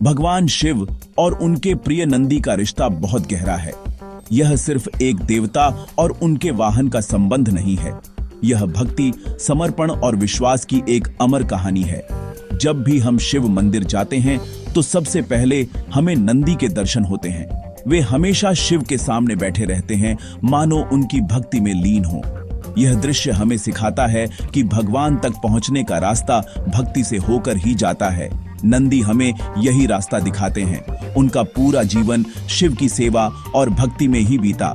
भगवान शिव और उनके प्रिय नंदी का रिश्ता बहुत गहरा है। यह सिर्फ एक देवता और उनके वाहन का संबंध नहीं है, यह भक्ति, समर्पण और विश्वास की एक अमर कहानी है। जब भी हम शिव मंदिर जाते हैं तो सबसे पहले हमें नंदी के दर्शन होते हैं। वे हमेशा शिव के सामने बैठे रहते हैं, मानो उनकी भक्ति में लीन हो। यह दृश्य हमें सिखाता है कि भगवान तक पहुंचने का रास्ता भक्ति से होकर ही जाता है। नंदी हमें यही रास्ता दिखाते हैं। उनका पूरा जीवन शिव की सेवा और भक्ति में ही बीता।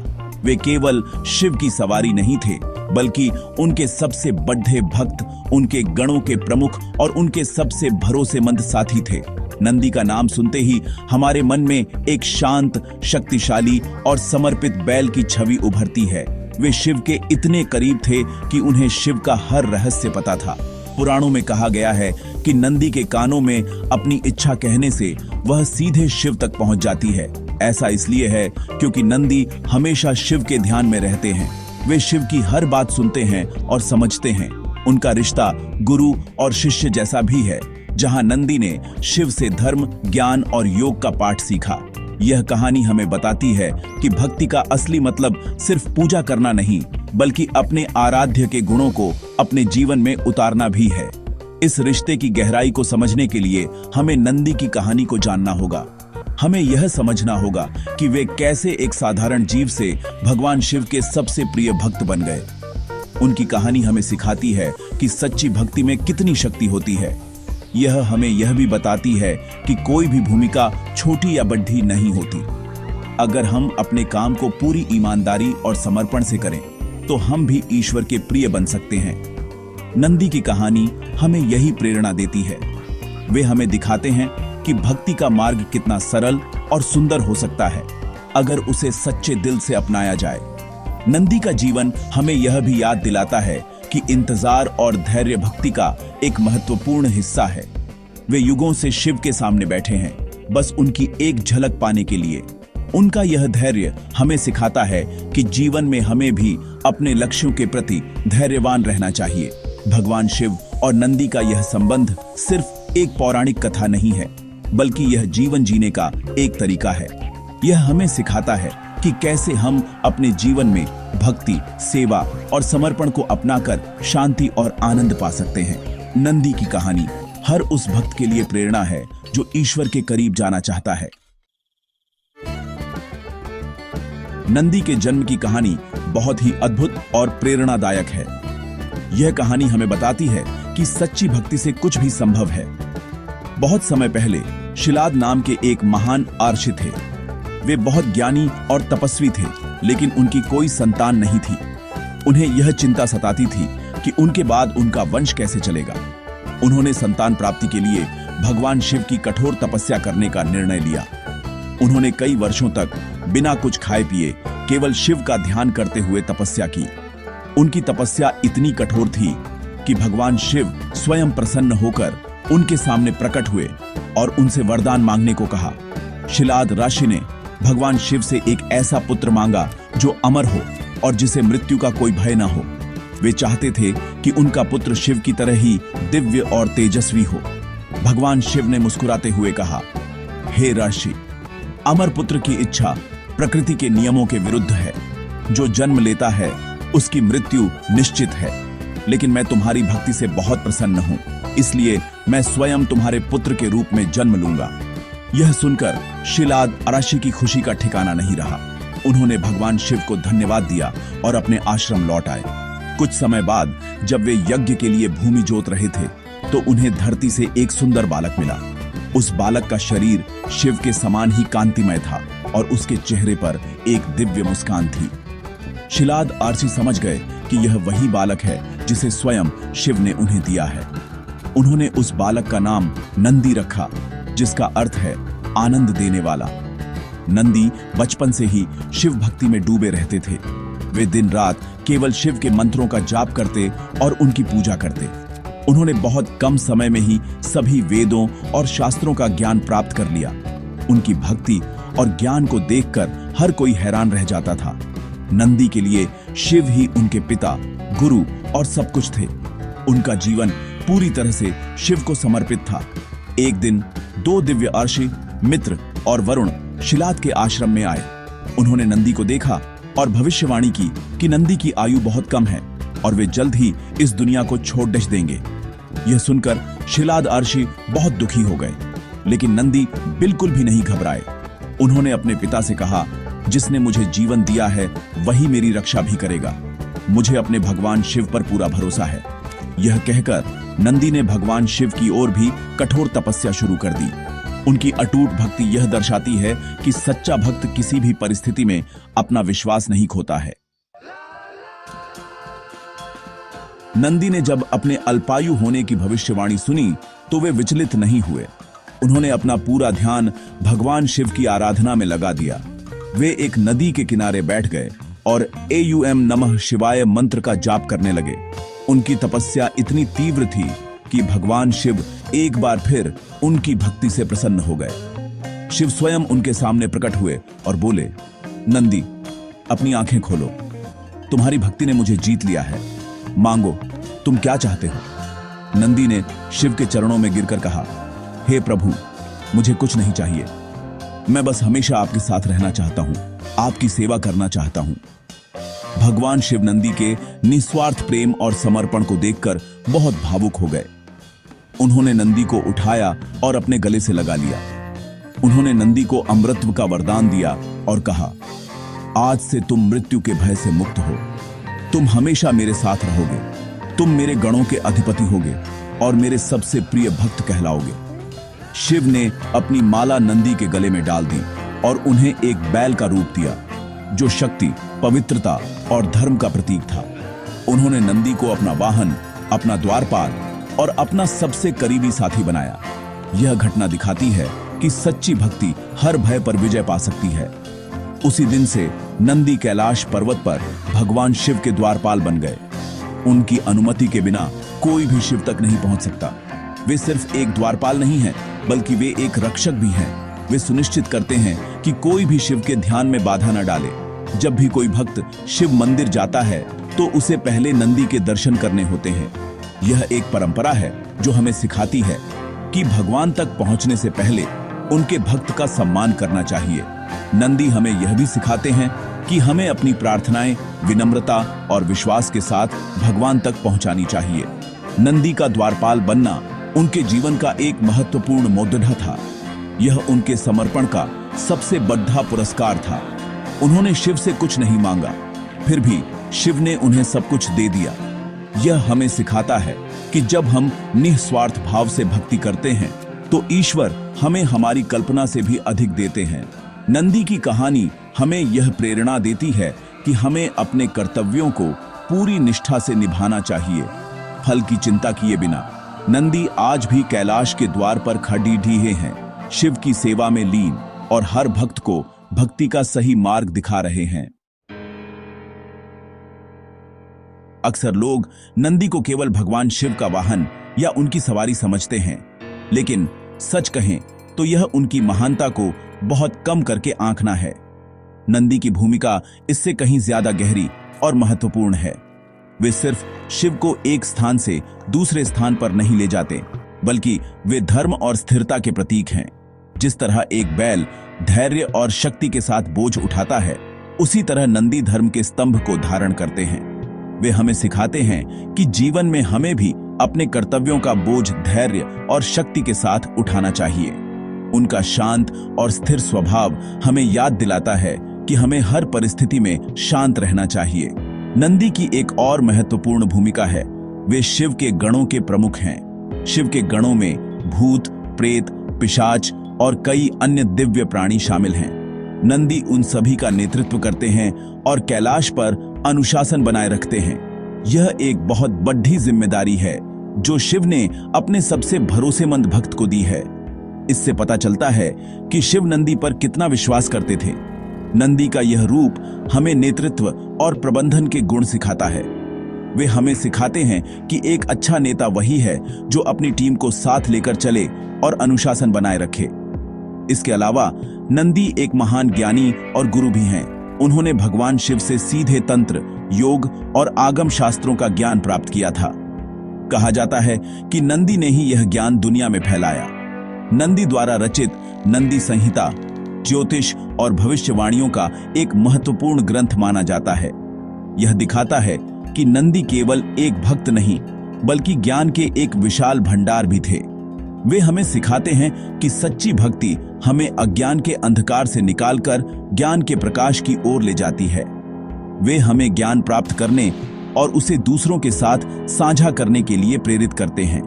वे केवल शिव की सवारी नहीं थे, बल्कि उनके सबसे बड़े भक्त, उनके गणों के प्रमुख और उनके सबसे भरोसेमंद साथी थे। नंदी का नाम सुनते ही हमारे मन में एक शांत, शक्तिशाली और समर्पित बैल की छवि उभरती है। वे शिव के इतने करीब थे कि उन्हें शिव का हर रहस्य पता था। पुराणों में कहा गया है कि नंदी के कानों में अपनी इच्छा कहने से वह सीधे शिव तक पहुंच जाती है। ऐसा इसलिए है क्योंकि नंदी हमेशा शिव के ध्यान में रहते हैं। वे शिव की हर बात सुनते हैं और समझते हैं। उनका रिश्ता गुरु और शिष्य जैसा भी है, जहां नंदी ने शिव से धर्म, ज्ञान और योग का पाठ सीखा। यह कहानी हमें बताती है कि भक्ति का असली मतलब सिर्फ पूजा करना नहीं, बल्कि अपने आराध्य के गुणों को अपने जीवन में उतारना भी है। इस रिश्ते की गहराई को समझने के लिए हमें नंदी की कहानी को जानना होगा। हमें यह समझना होगा कि वे कैसे एक साधारण जीव से भगवान शिव के सबसे प्रिय भक्त बन गए। उनकी कहानी हमें सिखाती है कि सच्ची भक्ति में कितनी शक्ति होती है। यह हमें यह भी बताती है कि कोई भी भूमिका छोटी या बड़ी नहीं होती। अगर हम अपने काम को पूरी ईमानदारी और समर्पण से करें, तो हम भी ईश्वर के प्रिय बन सकते हैं। नंदी की कहानी हमें यही प्रेरणा देती है। वे हमें दिखाते हैं कि भक्ति का मार्ग कितना सरल और सुंदर हो सकता है, अगर उसे सच्चे दिल से अपनाया जाए। नंदी का जीवन हमें यह भी याद दिलाता है कि इंतजार और धैर्य भक्ति का एक महत्वपूर्ण हिस्सा है। वे युगों से शिव के सामने बैठे हैं, बस उनकी एक झलक पाने के लिए। उनका यह धैर्य हमें सिखाता है कि जीवन में हमें भी अपने लक्ष्यों के प्रति धैर्यवान रहना चाहिए। भगवान शिव और नंदी का यह संबंध सिर्फ एक पौराणिक कथा नहीं है, बल्कि यह जीवन जीने का एक तरीका है। यह हमें सिखाता है कि कैसे हम अपने जीवन में भक्ति, सेवा और समर्पण को अपनाकर शांति और आनंद पा सकते हैं। नंदी की कहानी हर उस भक्त के लिए प्रेरणा है जो ईश्वर के करीब जाना चाहता है। नंदी के जन्म की कहानी बहुत ही अद्भुत और प्रेरणादायक है। यह कहानी हमें बताती है कि सच्ची भक्ति से कुछ भी संभव है। बहुत समय पहले शिलाद नाम के एक महान आर्षि थे। वे बहुत ज्ञानी और तपस्वी थे, लेकिन उनकी कोई संतान नहीं थी। उन्हें यह चिंता सताती थी कि उनके बाद उनका वंश कैसे चलेगा। उन्होंने संतान प्राप्ति के लिए भगवान शिव की कठोर तपस्या करने का निर्णय लिया। उन्होंने कई वर्षों तक बिना कुछ खाए पिए केवल शिव का ध्यान करते हुए तपस्या की। उनकी तपस्या इतनी कठोर थी कि भगवान शिव स्वयं प्रसन्न होकर उनके सामने प्रकट हुए और उनसे वरदान मांगने को कहा। शिलाद ऋषि ने भगवान शिव से एक ऐसा पुत्र मांगा जो अमर हो और जिसे मृत्यु का कोई भय न हो। वे चाहते थे कि उनका पुत्र शिव की तरह ही दिव्य और तेजस्वी हो। भगवान शिव ने मुस्कुराते हुए कहा, हे ऋषि, अमर पुत्र की इच्छा प्रकृति के नियमों के विरुद्ध है। जो जन्म लेता है उसकी मृत्यु निश्चित है, लेकिन मैं तुम्हारी भक्ति से बहुत प्रसन्न हूं, इसलिए मैं स्वयं तुम्हारे पुत्र के रूप में जन्म लूंगा। यह सुनकर शिलाद ऋषि की खुशी का ठिकाना नहीं रहा। उन्होंने भगवान शिव को धन्यवाद दिया और अपने आश्रम लौट आए। कुछ समय बाद जब वे यज्ञ के लिए भूमि जोत रहे थे, तो उन्हें धरती से एक सुंदर बालक मिला। उस बालक का शरीर शिव के समान ही कांतिमय था और उसके चेहरे पर एक दिव्य मुस्कान थी। शिलाद ऋषि समझ गए कि यह वही बालक है जिसे स्वयं शिव ने उन्हें दिया है। उन्होंने उस बालक का नाम नंदी रखा, जिसका अर्थ है आनंद देने वाला। नंदी बचपन से ही शिव भक्ति में डूबे रहते थे। वे दिन रात केवल शिव के मंत्रों का जाप करते और उनकी पूजा करते। उन्होंने बहुत कम समय में ही सभी वेदों और शास्त्रों का ज्ञान प्राप्त कर लिया। उनकी भक्ति और ज्ञान को देखकर हर कोई हैरान रह जाता था। नंदी के लिए शिव ही उनके पिता, गुरु और सब कुछ थे। उनका जीवन पूरी तरह से शिव को समर्पित था। एक दिन 2 दिव्य अर्षि मित्र और वरुण शिलाद के आश्रम में आए। उन्होंने नंदी को देखा और भविष्यवाणी की कि नंदी की आयु बहुत कम है और वे जल्द ही इस दुनिया को छोड़ डस देंगे। यह सुनकर शिलाद अर्षि बहुत दुखी हो गए, लेकिन नंदी बिल्कुल भी नहीं घबराए। उन्होंने अपने पिता से कहा, जिसने मुझे जीवन दिया है वही मेरी रक्षा भी करेगा। मुझे अपने भगवान शिव पर पूरा भरोसा है। यह कहकर नंदी ने भगवान शिव की ओर भी कठोर तपस्या शुरू कर दी। उनकी अटूट भक्ति यह दर्शाती है कि सच्चा भक्त किसी भी परिस्थिति में अपना विश्वास नहीं खोता है। नंदी ने जब अपने अल्पायु होने की भविष्यवाणी सुनी तो वे विचलित नहीं हुए। उन्होंने अपना पूरा ध्यान भगवान शिव की आराधना में लगा दिया। वे एक नदी के किनारे बैठ गए और एयूएम नमः शिवाय मंत्र का जाप करने लगे। उनकी तपस्या इतनी तीव्र थी कि भगवान शिव एक बार फिर उनकी भक्ति से प्रसन्न हो गए। शिव स्वयं उनके सामने प्रकट हुए और बोले, नंदी, अपनी आंखें खोलो। तुम्हारी भक्ति ने मुझे जीत लिया है। मांगो, तुम क्या चाहते हो? नंदी ने शिव के चरणों में गिरकर कहा, हे प्रभु, मुझे कुछ नहीं चाहिए। मैं बस हमेशा आपके साथ रहना चाहता हूं, आपकी सेवा करना चाहता हूं। भगवान शिव नंदी के निस्वार्थ प्रेम और समर्पण को देखकर बहुत भावुक हो गए। उन्होंने नंदी को उठाया और अपने गले से लगा लिया। उन्होंने नंदी को अमृतत्व का वरदान दिया और कहा, आज से तुम मृत्यु के भय से मुक्त हो। तुम हमेशा मेरे साथ रहोगे। तुम मेरे गणों के अधिपति होगे और मेरे सबसे प्रिय भक्त कहलाओगे। शिव ने अपनी माला नंदी के गले में डाल दी और उन्हें एक बैल का रूप दिया, जो शक्ति, पवित्रता और धर्म का प्रतीक था। उन्होंने नंदी को अपना वाहन, अपना द्वारपाल और अपना सबसे करीबी साथी बनाया। यह घटना दिखाती है कि सच्ची भक्ति हर भय पर विजय पा सकती है। उसी दिन से नंदी कैलाश पर्वत पर भगवान शिव के द्वारपाल बन गए। उनकी अनुमति के बिना कोई भी शिव तक नहीं पहुंच सकता। वे सिर्फ एक द्वारपाल नहीं हैं, बल्कि वे एक रक्षक भी हैं। वे सुनिश्चित करते हैं कि कोई भी शिव के ध्यान में बाधा न डाले। जब भी कोई भक्त शिव मंदिर जाता है तो उसे पहले नंदी के दर्शन करने होते हैं। यह एक परंपरा है जो हमें सिखाती है कि भगवान तक पहुंचने से पहले उनके भक्त का सम्मान करना चाहिए। नंदी हमें यह भी सिखाते हैं कि हमें अपनी प्रार्थनाएं विनम्रता और विश्वास के साथ भगवान तक पहुंचानी चाहिए। नंदी का द्वारपाल बनना उनके जीवन का एक महत्वपूर्ण मोद्दा था। यह उनके समर्पण का सबसे बड़ा पुरस्कार था। उन्होंने शिव से कुछ नहीं मांगा, फिर भी शिव ने उन्हें सब कुछ दे दिया। यह हमें सिखाता है कि जब हम निस्वार्थ भाव से भक्ति करते हैं तो ईश्वर हमें हमारी कल्पना से भी अधिक देते हैं। नंदी की कहानी हमें यह प्रेरणा देती है कि हमें अपने कर्तव्यों को पूरी निष्ठा से निभाना चाहिए, फल की चिंता किए बिना। नंदी आज भी कैलाश के द्वार पर खड़ी ढीहे हैं, शिव की सेवा में लीन और हर भक्त को भक्ति का सही मार्ग दिखा रहे हैं। अक्सर लोग नंदी को केवल भगवान शिव का वाहन या उनकी सवारी समझते हैं, लेकिन सच कहें तो यह उनकी महानता को बहुत कम करके आंकना है। नंदी की भूमिका इससे कहीं ज्यादा गहरी और महत्वपूर्ण है। वे सिर्फ शिव को एक स्थान से दूसरे स्थान पर नहीं ले जाते, बल्कि वे धर्म और स्थिरता के प्रतीक हैं। जिस तरह एक बैल धैर्य और शक्ति के साथ बोझ उठाता है, उसी तरह नंदी धर्म के स्तंभ को धारण करते हैं। वे हमें सिखाते हैं कि जीवन में हमें भी अपने कर्तव्यों का बोझ धैर्य और शक्ति के साथ उठाना चाहिए। उनका शांत और स्थिर स्वभाव हमें याद दिलाता है कि हमें हर परिस्थिति में शांत रहना चाहिए। नंदी की एक और महत्वपूर्ण भूमिका है, वे शिव के गणों के प्रमुख हैं। शिव के गणों में भूत, प्रेत, पिशाच और कई अन्य दिव्य प्राणी शामिल हैं। नंदी उन सभी का नेतृत्व करते हैं और कैलाश पर अनुशासन बनाए रखते हैं। यह एक बहुत बड़ी जिम्मेदारी है जो शिव ने अपने सबसे भरोसेमंद भक्त को दी है। इससे पता चलता है कि शिव नंदी पर कितना विश्वास करते थे। नंदी का यह रूप हमें नेतृत्व और प्रबंधन के गुण सिखाता है। वे हमें सिखाते हैं कि एक अच्छा नेता वही है जो अपनी टीम को साथ लेकर चले और अनुशासन बनाए रखे। इसके अलावा नंदी एक महान ज्ञानी और गुरु भी हैं। उन्होंने भगवान शिव से सीधे तंत्र, योग और आगम शास्त्रों का ज्ञान प्राप्त किया था। कहा जाता है कि नंदी ने ही यह ज्ञान दुनिया में फैलाया। नंदी द्वारा रचित नंदी संहिता ज्योतिष और भविष्यवाणियों का एक महत्वपूर्ण ग्रंथ माना जाता है। यह दिखाता है कि नंदी केवल एक भक्त नहीं बल्कि ज्ञान के एक विशाल भंडार भी थे। वे हमें सिखाते हैं कि सच्ची भक्ति हमें अज्ञान के अंधकार से निकालकर ज्ञान के प्रकाश की ओर ले जाती है। वे हमें ज्ञान प्राप्त करने और उसे दूसरों के साथ साझा करने के लिए प्रेरित करते हैं।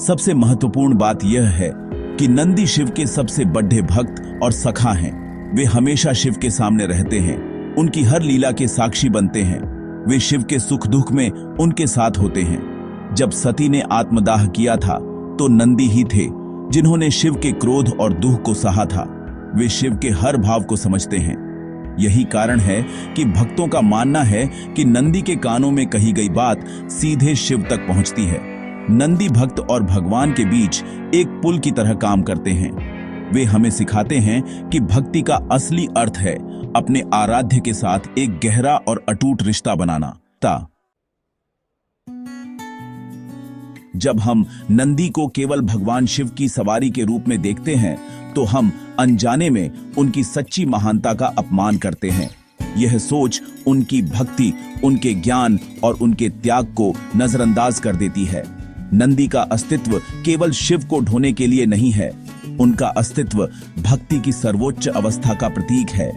सबसे महत्वपूर्ण बात यह है कि नंदी शिव के सबसे बड़े भक्त और सखा हैं। वे हमेशा शिव के सामने रहते हैं, उनकी हर लीला के साक्षी बनते हैं। वे शिव के सुख दुख में उनके साथ होते हैं। जब सती ने आत्मदाह किया था तो नंदी ही थे जिन्होंने शिव के क्रोध और दुख को सहा था। वे शिव के हर भाव को समझते हैं। यही कारण है कि भक्तों का मानना है कि नंदी के कानों में कही गई बात सीधे शिव तक पहुंचती है। नंदी भक्त और भगवान के बीच एक पुल की तरह काम करते हैं। वे हमें सिखाते हैं कि भक्ति का असली अर्थ है अपने आराध्य के साथ एक गहरा और अटूट रिश्ता बनाना। जब हम नंदी को केवल भगवान शिव की सवारी के रूप में देखते हैं तो हम अनजाने में उनकी सच्ची महानता का अपमान करते हैं। यह सोच उनकी भक्ति, उनके ज्ञान और उनके त्याग को नजरअंदाज कर देती है। नंदी का अस्तित्व केवल शिव को ढोने के लिए नहीं है, उनका अस्तित्व भक्ति की सर्वोच्च अवस्था का प्रतीक है।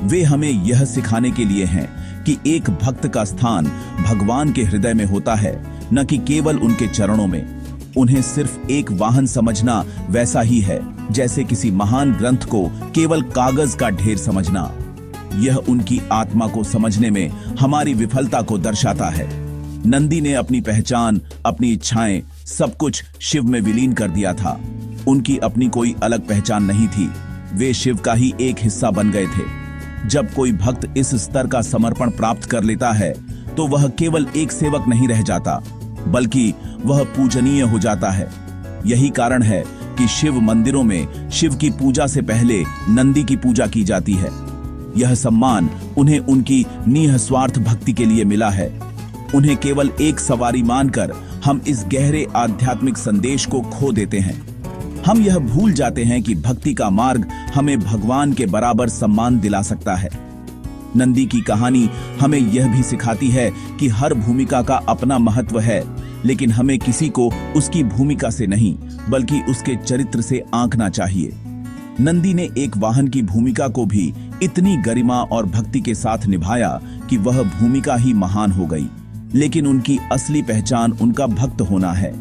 वे हमें यह सिखाने के लिए हैं कि एक भक्त का स्थान भगवान के हृदय में होता है, न कि केवल उनके चरणों में। उन्हें सिर्फ एक वाहन समझना वैसा ही है जैसे किसी महान ग्रंथ को केवल कागज का ढेर समझना। यह उनकी आत्मा को समझने में हमारी विफलता को दर्शाता है। नंदी ने अपनी पहचान, अपनी इच्छाएं, सब कुछ शिव में विलीन कर दिया था। उनकी अपनी कोई अलग पहचान नहीं थी, वे शिव का ही एक हिस्सा बन गए थे। जब कोई भक्त इस स्तर का समर्पण प्राप्त कर लेता है तो वह केवल एक सेवक नहीं रह जाता बल्कि वह पूजनीय हो जाता है। यही कारण है कि शिव मंदिरों में शिव की पूजा से पहले नंदी की पूजा की जाती है। यह सम्मान उन्हें उनकी निस्वार्थ भक्ति के लिए मिला है। उन्हें केवल एक सवारी मानकर हम इस गहरे आध्यात्मिक संदेश को खो देते हैं। हम यह भूल जाते हैं कि भक्ति का मार्ग हमें भगवान के बराबर सम्मान दिला सकता है। नंदी की कहानी हमें यह भी सिखाती है कि हर भूमिका का अपना महत्व है, लेकिन हमें किसी को उसकी भूमिका से नहीं बल्कि उसके चरित्र से आंकना चाहिए। नंदी ने एक वाहन की भूमिका को भी इतनी गरिमा और भक्ति के साथ निभाया कि वह भूमिका ही महान हो गई, लेकिन उनकी असली पहचान उनका भक्त होना है।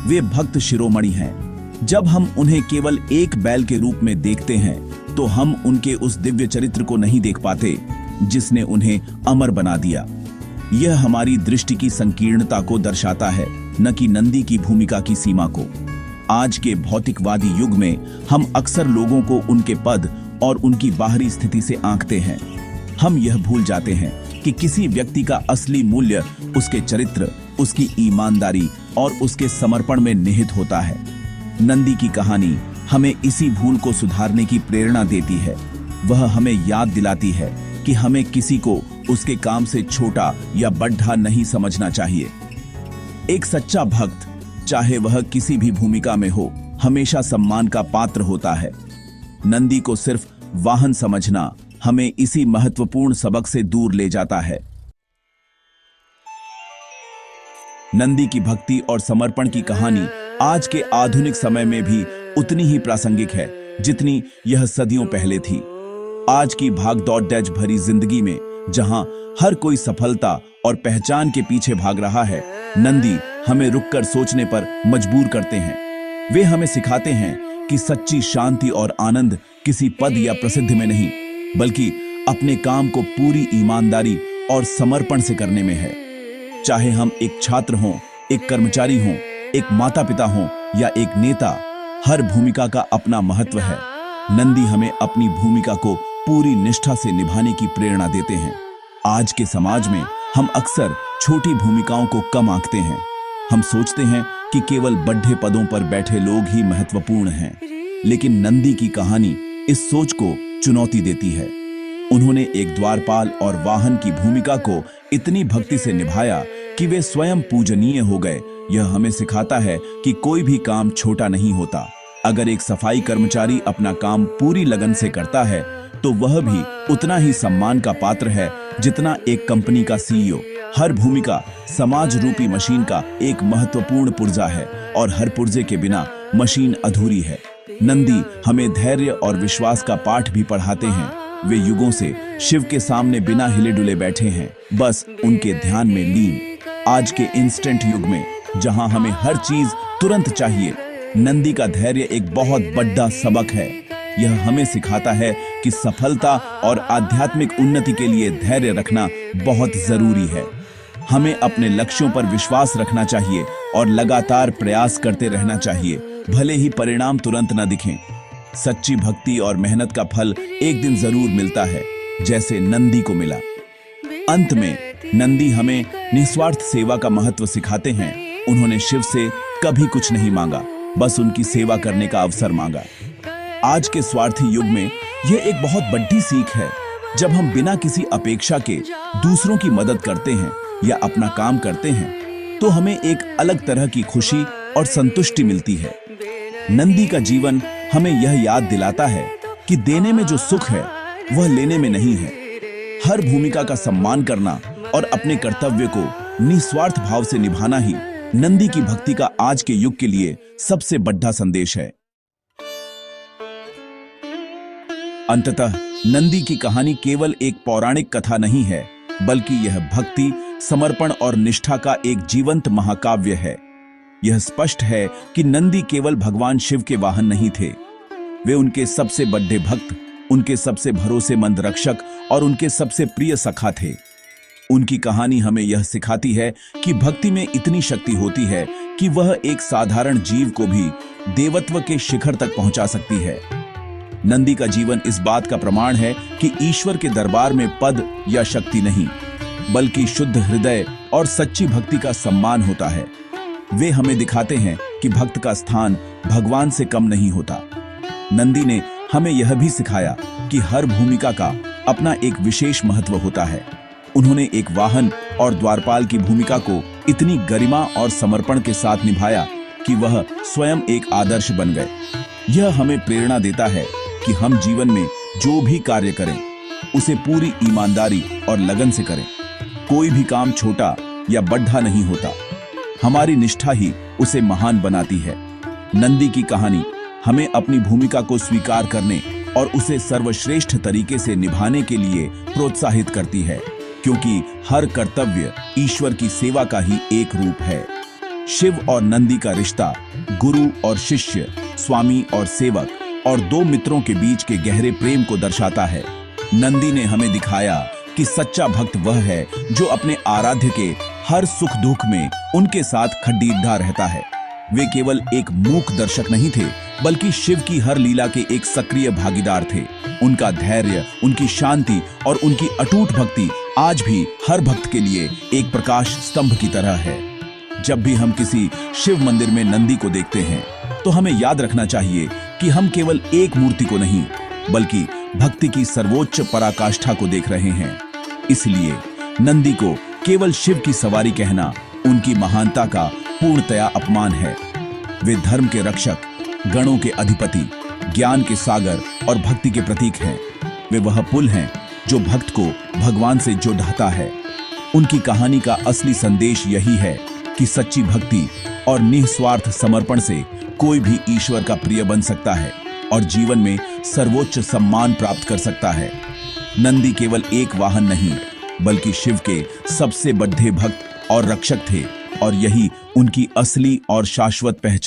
वे भक्त शिरोमणि हैं। जब हम उन्हें केवल एक बैल के रूप में देखते हैं तो हम उनके उस दिव्य चरित्र को नहीं देख पाते जिसने उन्हें अमर बना दिया। यह हमारी दृष्टि की संकीर्णता को दर्शाता है, न कि नंदी की भूमिका की सीमा को। आज के भौतिकवादी युग में हम अक्सर लोगों को उनके पद और उनकी बाहरी स्थिति से आंकते हैं। हम यह भूल जाते हैं कि किसी व्यक्ति का असली मूल्य उसके चरित्र, उसकी ईमानदारी और उसके समर्पण में निहित होता है। नंदी की कहानी हमें इसी भूल को सुधारने की प्रेरणा देती है। वह हमें याद दिलाती है कि हमें किसी को उसके काम से छोटा या बड़ा नहीं समझना चाहिए। एक सच्चा भक्त, चाहे वह किसी भी भूमिका में हो, हमेशा सम्मान का पात्र होता है। नंदी को सिर्फ वाहन समझना हमें इसी महत्वपूर्ण सबक से दूर ले जाता है। नंदी की भक्ति और समर्पण की कहानी आज के आधुनिक समय में भी उतनी ही प्रासंगिक है जितनी यह सदियों पहले थी। आज की भागदौड़ भरी जिंदगी में जहां हर कोई सफलता और पहचान के पीछे भाग रहा है, नंदी हमें रुककर सोचने पर मजबूर करते हैं। वे हमें सिखाते हैं कि सच्ची शांति और आनंद किसी पद या प्रसिद्धि में नहीं, बल्कि अपने काम को पूरी ईमानदारी और समर्पण से करने में है। चाहे हम एक छात्र हों, एक कर्मचारी हों, एक माता पिता हों या एक नेता, हर भूमिका का अपना महत्व है। नंदी हमें अपनी भूमिका को पूरी निष्ठा से निभाने की प्रेरणा देते हैं। आज के समाज में हम अक्सर छोटी भूमिकाओं को कम आंकते हैं। हम सोचते हैं कि केवल बड़े पदों पर बैठे लोग ही महत्वपूर्ण हैं, लेकिन नंदी की कहानी इस सोच को चुनौती देती है। उन्होंने एक द्वारपाल और वाहन की भूमिका को इतनी भक्ति से निभाया कि वे स्वयं पूजनीय हो गए। यह हमें सिखाता है कि कोई भी काम छोटा नहीं होता, अगर एक सफाई कर्मचारी अपना काम पूरी लगन से करता है तो वह भी उतना ही सम्मान का पात्र है जितना एक कंपनी का सीईओ। हर भूमिका समाज रूपी मशीन का एक महत्वपूर्ण पुर्जा है और हर पुर्जे के बिना मशीन अधूरी है। नंदी हमें धैर्य और विश्वास का पाठ भी पढ़ाते हैं। वे युगों से शिव के सामने बिना हिले डुले बैठे हैं, बस उनके ध्यान में लीन। आज के इंस्टेंट युग में जहां हमें हर चीज तुरंत चाहिए, नंदी का धैर्य एक बहुत बड़ा सबक है। यह हमें सिखाता है कि सफलता और आध्यात्मिक उन्नति के लिए धैर्य रखना बहुत जरूरी है। हमें अपने लक्ष्यों पर विश्वास रखना चाहिए और लगातार प्रयास करते रहना चाहिए, भले ही परिणाम तुरंत न दिखें। सच्ची भक्ति और मेहनत का फल एक दिन जरूर मिलता है, जैसे नंदी को मिला। अंत में नंदी हमें निस्वार्थ सेवा का महत्व सिखाते हैं। उन्होंने शिव से कभी कुछ नहीं मांगा, बस उनकी सेवा करने का अवसर मांगा। आज के स्वार्थी युग में यह एक बहुत बड़ी सीख है। जब हम बिना किसी अपेक्षा के दूसरों की मदद करते हैं या अपना काम करते हैं, तो हमें एक अलग तरह की खुशी और संतुष्टि मिलती है। नंदी का जीवन हमें यह याद दिलाता है कि देने में जो सुख है वह लेने में नहीं है। हर भूमिका का सम्मान करना और अपने कर्तव्य को निस्वार्थ भाव से निभाना ही नंदी की भक्ति का आज के युग के लिए सबसे बड़ा संदेश है। अंततः नंदी की कहानी केवल एक पौराणिक कथा नहीं है, बल्कि यह भक्ति, समर्पण और निष्ठा का एक जीवंत महाकाव्य है। यह स्पष्ट है कि नंदी केवल भगवान शिव के वाहन नहीं थे, वे उनके सबसे बड़े भक्त, उनके सबसे भरोसेमंद रक्षक और उनके सबसे प्रिय सखा थे। उनकी कहानी हमें यह सिखाती है कि भक्ति में इतनी शक्ति होती है कि वह एक साधारण जीव को भी देवत्व के शिखर तक पहुंचा सकती है। नंदी का जीवन इस बात का प्रमाण है कि ईश्वर के दरबार में पद या शक्ति नहीं, बल्कि शुद्ध हृदय और सच्ची भक्ति का सम्मान होता है। वे हमें दिखाते हैं कि भक्त का स्थान भगवान से कम नहीं होता। नंदी ने हमें यह भी सिखाया कि हर भूमिका का अपना एक विशेष महत्व होता है। उन्होंने एक वाहन और द्वारपाल की भूमिका को इतनी गरिमा और समर्पण के साथ निभाया कि वह स्वयं एक आदर्श बन गए। यह हमें प्रेरणा देता है कि हम जीवन में जो भी कार्य करें, उसे पूरी ईमानदारी और लगन से करें। कोई भी काम छोटा या बड़ा नहीं होता, हमारी निष्ठा ही उसे महान बनाती है। नंदी की कहानी हमें अपनी भूमिका को स्वीकार करने और उसे सर्वश्रेष्ठ तरीके से निभाने के लिए प्रोत्साहित करती है, क्योंकि हर कर्तव्य ईश्वर की सेवा का ही एक रूप है। शिव और नंदी का रिश्ता गुरु और शिष्य, स्वामी और सेवक और दो मित्रों के बीच के गहरे प्रेम को दर्शाता है। नंदी ने हमें दिखाया कि सच्चा भक्त वह है जो अपने आराध्य के हर सुख दुख में उनके साथ खड़ीदा रहता है। वे केवल एक मूक दर्शक नहीं थे, बल्कि शिव की हर लीला के एक सक्रिय भागीदार थे। उनका धैर्य, उनकी शांति और उनकी अटूट भक्ति आज भी हर भक्त के लिए एक प्रकाश स्तंभ की तरह है। जब भी हम किसी शिव मंदिर में नंदी को देखते हैं, तो हमें याद रखना चाहिए कि हम केवल एक मूर्ति को नहीं, बल्कि भक्ति की सर्वोच्च पराकाष्ठा को देख रहे हैं। इसलिए नंदी को केवल शिव की सवारी कहना उनकी महानता का पूर्णतया अपमान है। वे धर्म के रक्षक, गणों के अधिपति, ज्ञान के सागर और भक्ति के प्रतीक हैं। वे वह पुल हैं जो भक्त को भगवान से जोड़ता है। उनकी कहानी का असली संदेश यही है कि सच्ची भक्ति और निस्वार्थ समर्पण से कोई भी ईश्वर का प्रिय बन सकता है और जीवन में सर्वोच्च सम्मान प्राप्त कर सकता है। नंदी केवल एक वाहन नहीं, बल्कि शिव के सबसे बड़े भक्त और रक्षक थे, और यही उनकी असली और शाश्वत पहचान